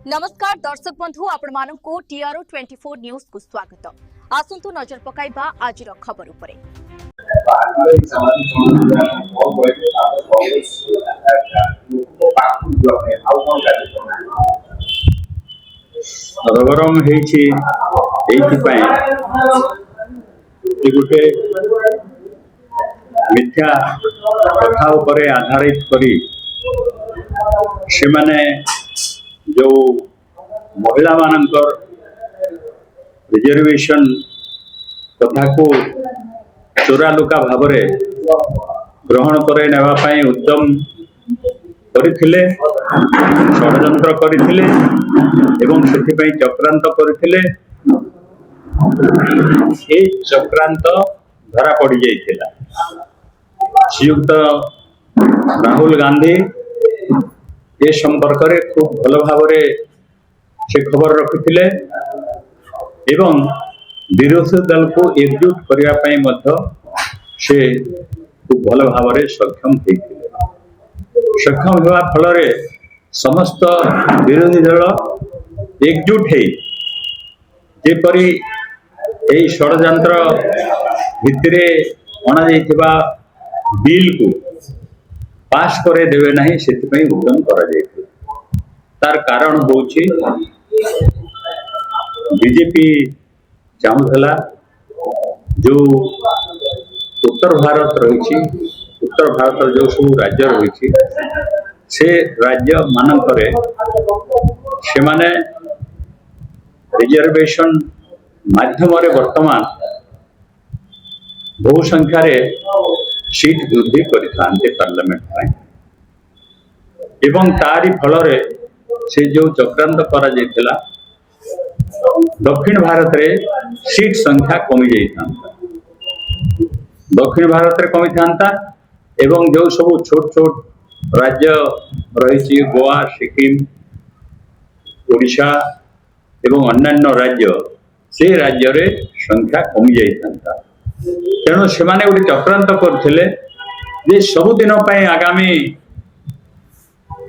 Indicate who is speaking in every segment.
Speaker 1: नमस्कार दर्शक बंधु आपण मानकु टीआरओ 24 न्यूज को स्वागत। आसंतु नजर पकाइबा आज खबर उपरे।
Speaker 2: गरम गोटे मिथ्या कथा उपरे आधारित करी से माने जो महिला मानकर रिजर्वेशन कथा को चोरा लुका भाव ग्रहण करे नेवा पाई उद्यम करथिले, षड्यंत्र करथिले एवं सेथिपई चक्रांत करथिले। ए चक्रांत धरा पड़ जाइथिला। श्रीयुक्त राहुल गांधी ए संपर्क रे खूब भल भाव से खबर रखिथिले एवं विरोधी दल को एकजुट करिया पई मध्य से खूब भल भाव सक्षम होइथिले। सक्षम होगा फल समस्त विरोधी दल एकजुट है जेपरी यही षड्यंत्र भित्तिरे अणा जाइथिबा बिल को पास करे देवे नहीं सेतिपई उद्यम करा जाइथिला। तार कारण होछि बीजेपी चाहुथला जो उत्तर भारत रही, उत्तर भारत जो सब राज्य रही से राज्य मानकरे से माने रिजर्वेशन माध्यम वर्तमान बहु संख्यार सीट वृद्धि करते पार्लियामेंट एवं तारी फल से जो चक्रांत करा जाइथिला दक्षिण भारत रे सीट संख्या कमी जाइथा, दक्षिण भारत रे कमी था एवं जो सब छोट छोट राज्य रही गोवा, सिक्किम, ओडिशा एवं अन्यान्य राज्य से राज्य रे संख्या कमी जाइथा। तेणु से माने गोटे चक्रांत करथिले जे सबुदिन आगामी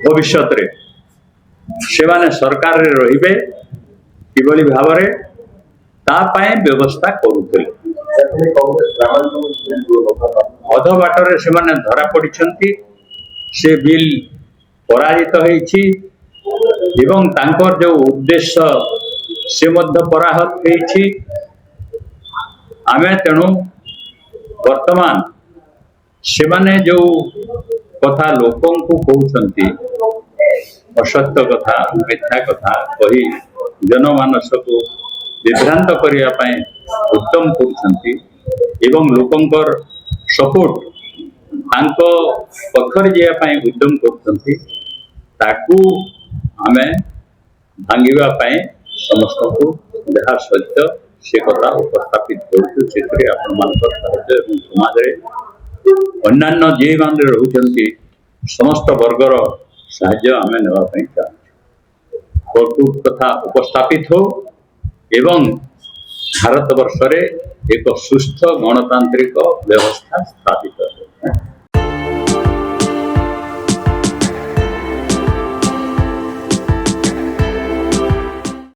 Speaker 2: भविष्य रे से माने सरकार रे रहिबे किभली भाव रे ता पाए व्यवस्था करुथिले। अध बाटर से माने धरा पड़िछंती, से बिल पराजित होइछि एवं तांकर जो उद्देश्य से मध्य पराहत होइछि। आमे तेणु वर्तमान से माने जो कथा लोकों को कहउछंती असत्य कथा, मिथ्या कथा कही जनमानस को विभ्रांत करिया पाए उत्तम करुछंती एवं लोकंकर सपोर्ट तांको पखर जिया पाए उद्यम करुछंती ताकू आमे भांगिबा पाए समस्त को जहाँ सत्य से कथा उपस्थापित करूँ। से साहाय्य एवं समाज अन्यान्य जे माने रहुचंती समस्त वर्गर साहाय्य आमे नेबा पाई चाहूँ। भरपूर कथा उपस्थापित हो एवं भारत वर्ष रे एक सुस्थ गणतांत्रिक व्यवस्था स्थापित हो।